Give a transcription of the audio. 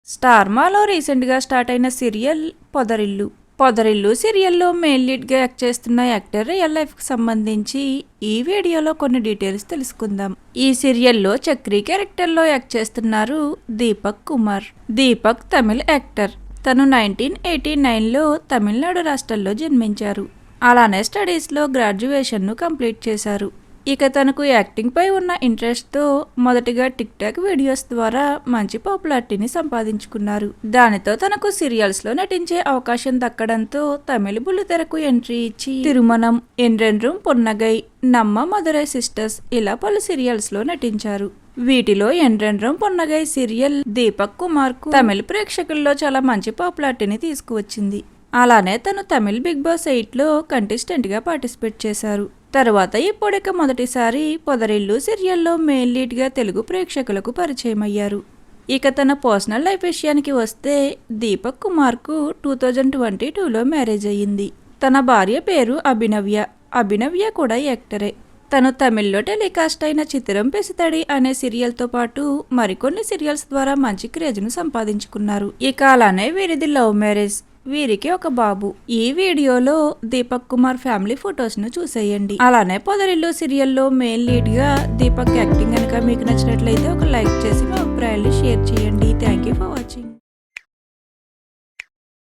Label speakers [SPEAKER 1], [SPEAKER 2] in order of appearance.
[SPEAKER 1] Star మాలో రీసెంట్గా start అయిన సీరియల్ పొదరిల్లు సీరియల్లో మెయిన్ లీడ్గా యాక్ట్ చేస్తున్న యాక్టర్ రియల్ లైఫ్కి సంబంధించి ఈ వీడియోలో కొన్ని డీటెయిల్స్ తెలుసుకుందాం. ఈ సీరియల్లో చక్రి క్యారెక్టర్లో యాక్ట్ చేస్తున్నారు దీపక్ కుమార్. దీపక్ తమిళ్ యాక్టర్. తను 1989లో తమిళనాడు రాష్ట్రంలో జన్మించారు. అలానే స్టడీస్లో గ్రాడ్యుయేషన్ను కంప్లీట్ చేశారు. ఇక తనకు యాక్టింగ్ పై ఉన్న ఇంట్రెస్ట్తో మొదటిగా టిక్ టాక్ వీడియోస్ ద్వారా మంచి పాపులారిటీని సంపాదించుకున్నారు. దానితో తనకు సీరియల్స్లో నటించే అవకాశం దక్కడంతో తమిళ బుల్లితెరకు ఎంట్రీ ఇచ్చి తిరుమణం, ఎండ్రెండ్రూమ్ పున్నగై, నమ్మ మధురై సిస్టర్స్ ఇలా పలు సీరియల్స్లో నటించారు. వీటిలో ఎండ్రెండ్రూమ్ పున్నగై సీరియల్ దీపక్ కుమార్ కు తమిళ ప్రేక్షకుల్లో చాలా మంచి పాపులారిటీని తీసుకువచ్చింది. అలానే తను తమిళ్ బిగ్ బాస్ 8లో కంటెస్టెంట్ గా పార్టిసిపేట్ చేశారు. తర్వాత ఇప్పుడిక మొదటిసారి పొదరిల్లు సీరియల్లో మెయిన్ లీడ్ గా తెలుగు ప్రేక్షకులకు పరిచయం అయ్యారు. ఇక తన పర్సనల్ లైఫ్ విషయానికి వస్తే దీపక్ కుమార్ కు 2022లో మ్యారేజ్ అయ్యింది. తన భార్య పేరు అభినవ్య కూడా యాక్టరే. తను తమిళ్లో టెలికాస్ట్ అయిన చిత్రం పెసితడి అనే సీరియల్తో పాటు మరికొన్ని సీరియల్స్ ద్వారా మంచి క్రేజ్ను సంపాదించుకున్నారు. ఇక అలానే వీరిది లవ్ మ్యారేజ్. వీరికి ఒక బాబు. ఈ వీడియోలో దీపక్ కుమార్ ఫ్యామిలీ ఫొటోస్ ను చూసేయండి. అలానే పొదరిల్లు సీరియల్లో మెయిన్ లీడ్ గా దీపక్ యాక్టింగ్ కనుక మీకు నచ్చినట్లయితే ఒక లైక్ చేసి మీ అభిప్రాయాన్ని షేర్ చేయండి. Thank you for watching.